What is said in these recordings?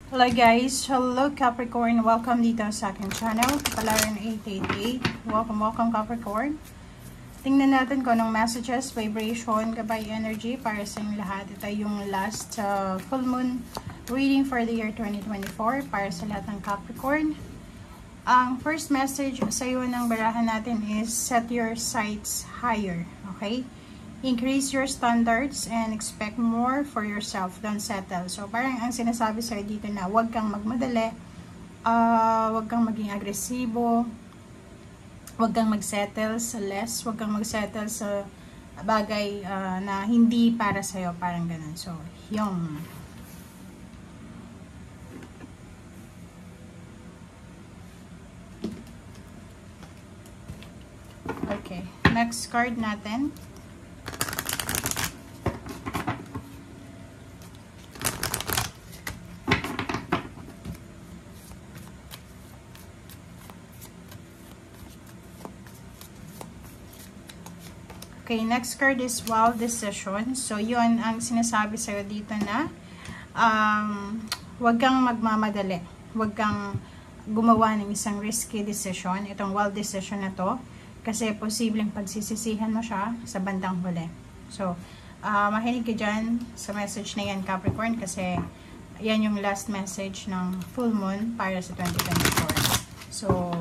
Hello guys, hello Capricorn, welcome dito sa aking channel, Kapalaran 888. Welcome Capricorn. Tingnan natin kung anong messages, vibration, gabay energy para sa inyong lahat. Ito yung last full moon reading for the year 2024 para sa lahat ng Capricorn. Ang first message sa iyo ng barahan natin is set your sights higher, okay? Increase your standards and expect more for yourself. Don't settle. So, parang ang sinasabi sa'yo dito na huwag kang magmadali, huwag kang maging agresibo, huwag kang magsettle sa less, huwag kang magsettle sa bagay na hindi para sa'yo. Parang ganun. So, yung okay. Next card natin. Okay, next card is wild decision. So, yun ang sinasabi sa'yo dito na huwag kang magmamadali. Huwag kang gumawa ng isang risky decision. Itong wild decision na to. Kasi posibleng pagsisisihan mo siya sa bandang huli. So, makinig ka dyan sa message na yan, Capricorn. Kasi yan yung last message ng full moon para sa 2024. So,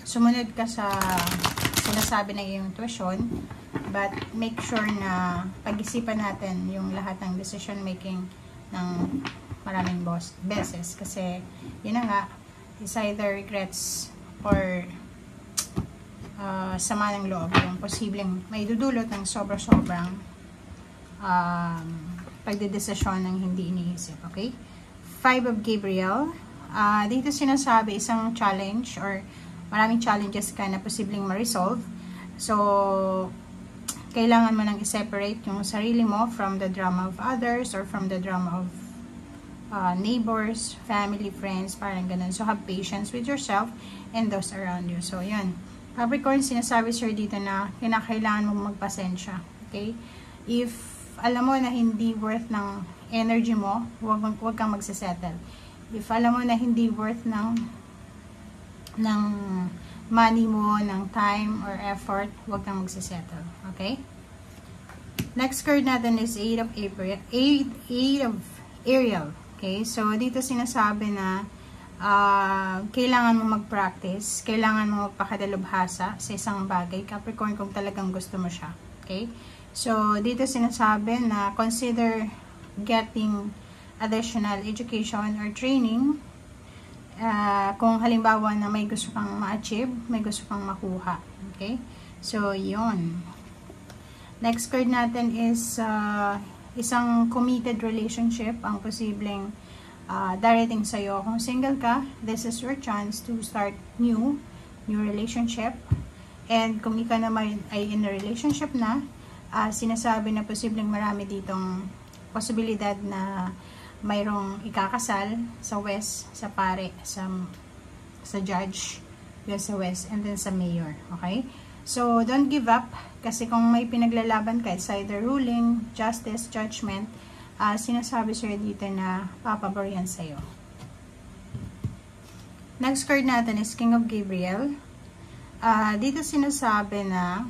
sumunod ka sa sinasabi ng iyong intuition, but make sure na pag-isipan natin yung lahat ng decision making ng maraming beses. Kasi, yun na nga, is either regrets or sama ng loob, yung posibleng may dudulot ng sobra-sobrang pagdedesisyon ng hindi iniisip. Okay? 5 of Gabriel. Dito sinasabi isang challenge or maraming challenges ka na posibleng ma-resolve. So, kailangan mo nang i-separate yung sarili mo from the drama of others or from the drama of neighbors, family, friends, parang ganun. So, have patience with yourself and those around you. So, yan. Capricorn, sinasabi sir dito na kinakailangan mong magpasensya. Okay? If alam mo na hindi worth ng energy mo, huwag kang magsisettle. If alam mo na hindi worth ng money mo, ng time or effort, huwag kang magsisettle. Okay? Next card natin is 8 of Ariel. Okay? So, dito sinasabi na kailangan mo mag-practice, kailangan mo magpakadalubhasa sa isang bagay, Capricorn, kung talagang gusto mo siya. Okay? So, dito sinasabi na consider getting additional education or training kung halimbawa na may gusto kang ma-achieve, may gusto kang makuha. Okay? So, yun. Next card natin is isang committed relationship ang posibleng darating sa'yo. Kung single ka, this is your chance to start new relationship. And kung ikaw naman ay in a relationship na, sinasabi na posibleng marami ditong posibilidad na mayroong ikakasal sa west, sa pare, sa judge, yun sa west, and then sa mayor. Okay? So, don't give up. Kasi kung may pinaglalaban ka, it's either ruling, justice, judgment, sinasabi sa'yo dito na papabor yan sa'yo. Next card natin is King of Gabriel. Dito sinasabi na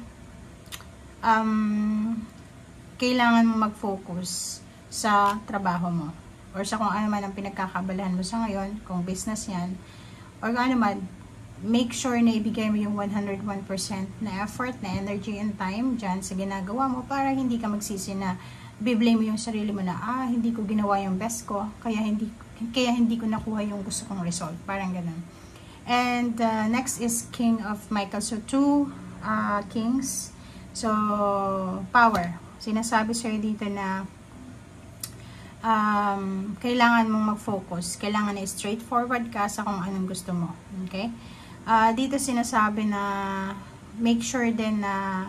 kailangan mo mag-focus sa trabaho mo. Or sa kung ano man ang pinagkakabalahan mo sa ngayon, kung business yan, or ano man, make sure na ibigay mo yung 101% na effort, na energy and time dyan sa ginagawa mo para hindi ka magsisi na biblame mo yung sarili mo na, hindi ko ginawa yung best ko, kaya hindi ko nakuha yung gusto kong result. Parang ganun. And next is King of Michael. So, 2 kings. So, power. Sinasabi sa'yo dito na kailangan mong mag-focus. Kailangan na straightforward ka sa kung anong gusto mo. Okay? Dito sinasabi na make sure din na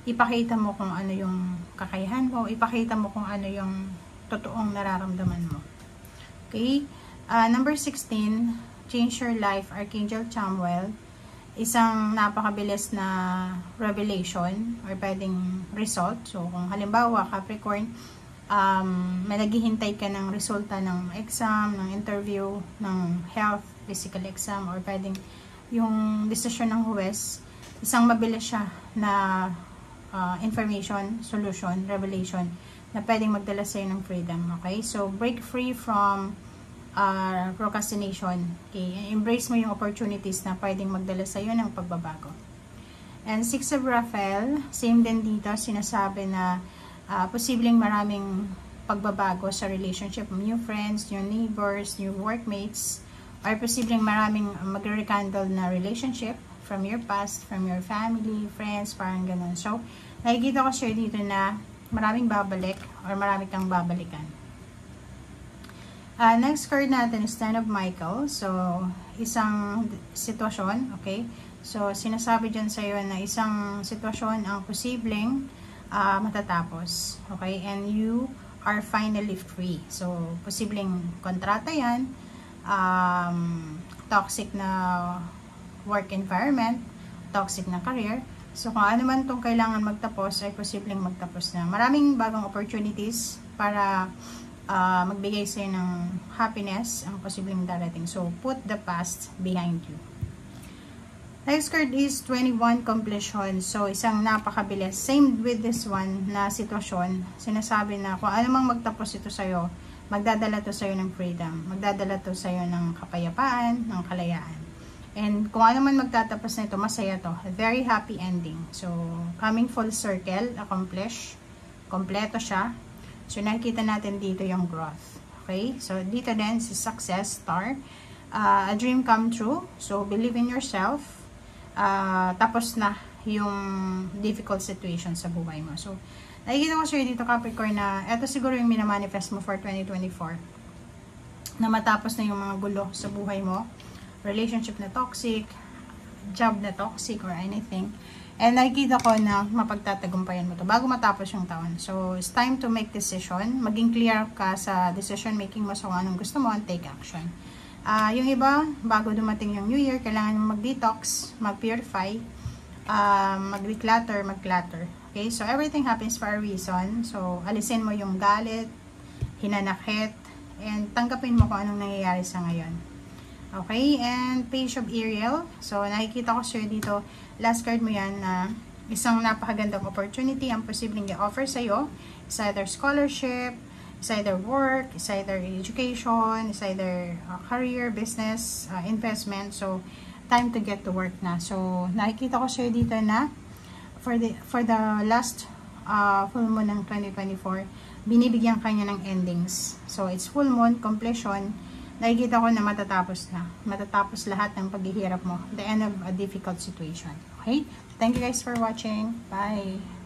ipakita mo kung ano yung kakayahan mo. Ipakita mo kung ano yung totoong nararamdaman mo. Okay? Number 16, Change Your Life, Archangel Chamuel. Isang napakabilis na revelation or pwedeng result. So, kung halimbawa, Capricorn, may naghihintay ka ng resulta ng exam, ng interview, ng health, physical exam, or pwedeng yung desisyon ng huwes, isang mabilis siya na information, solution, revelation, na pwedeng magdala sa'yo ng freedom. Okay? So, break free from procrastination. Okay? Embrace mo yung opportunities na pwedeng magdala sa'yo ng pagbabago. And Six of Raphael, same din dito, sinasabi na posibleng maraming pagbabago sa relationship, new friends, new neighbors, new workmates, or posibleng maraming magre-rekindle na relationship from your past, from your family, friends, parang ganun. So, nakikita ko siya dito na maraming babalik or marami kang babalikan. Next card natin is Ten of Michael. So, isang sitwasyon, okay? So, sinasabi dyan sa'yo na isang sitwasyon ang posibleng matatapos. Okay? And you are finally free. So, posibleng kontrata yan, toxic na work environment, toxic na career. So, kung ano man itong kailangan magtapos, ay posibleng magtapos na. Maraming bagong opportunities para magbigay sa'yo ng happiness ang posibleng darating. So, put the past behind you. Next card is 21 completion. So, isang napakabilis. Same with this one na sitwasyon. Sinasabi na kung ano mang magtapos ito sa'yo, magdadala to sa'yo ng freedom. Magdadala to sa'yo ng kapayapaan, ng kalayaan. And kung ano man magtatapos na ito, masaya to. A very happy ending. So, coming full circle, accomplish. Kompleto siya. So, nakikita natin dito yung growth. Okay? So, dito din si success, star. A dream come true. So, believe in yourself. Tapos na yung difficult situation sa buhay mo. So, nakikita ko sa'yo dito, Capricorn, na eto siguro yung minamanifest mo for 2024. Na matapos na yung mga gulo sa buhay mo. Relationship na toxic, job na toxic, or anything. And nakikita ko na mapagtatagumpayan mo to bago matapos yung taon. So, it's time to make decision. Maging clear ka sa decision making mo sa kung anong gusto mo and take action. Yung iba, bago dumating yung New Year, kailangan mo mag-detox, mag-purify, mag-declutter, mag-clutter. Okay? So, everything happens for a reason. So, alisin mo yung galit, hinanakit, and tanggapin mo kung anong nangyayari sa ngayon. Okay? And Page of Ariel. So, nakikita ko sa'yo dito, last card mo yan na isang napakagandang opportunity ang posibleng i-offer sa'yo. It's either scholarship, it's either work, it's either education, it's either career, business, investment. So, time to get to work na. So, nakikita ko sa'yo dito na for the last full moon ng 2024, binibigyan kanya ng endings. So, it's full moon, completion. Nakikita ko na matatapos na. Matatapos lahat ng paghihirap mo. The end of a difficult situation. Okay? Thank you guys for watching. Bye!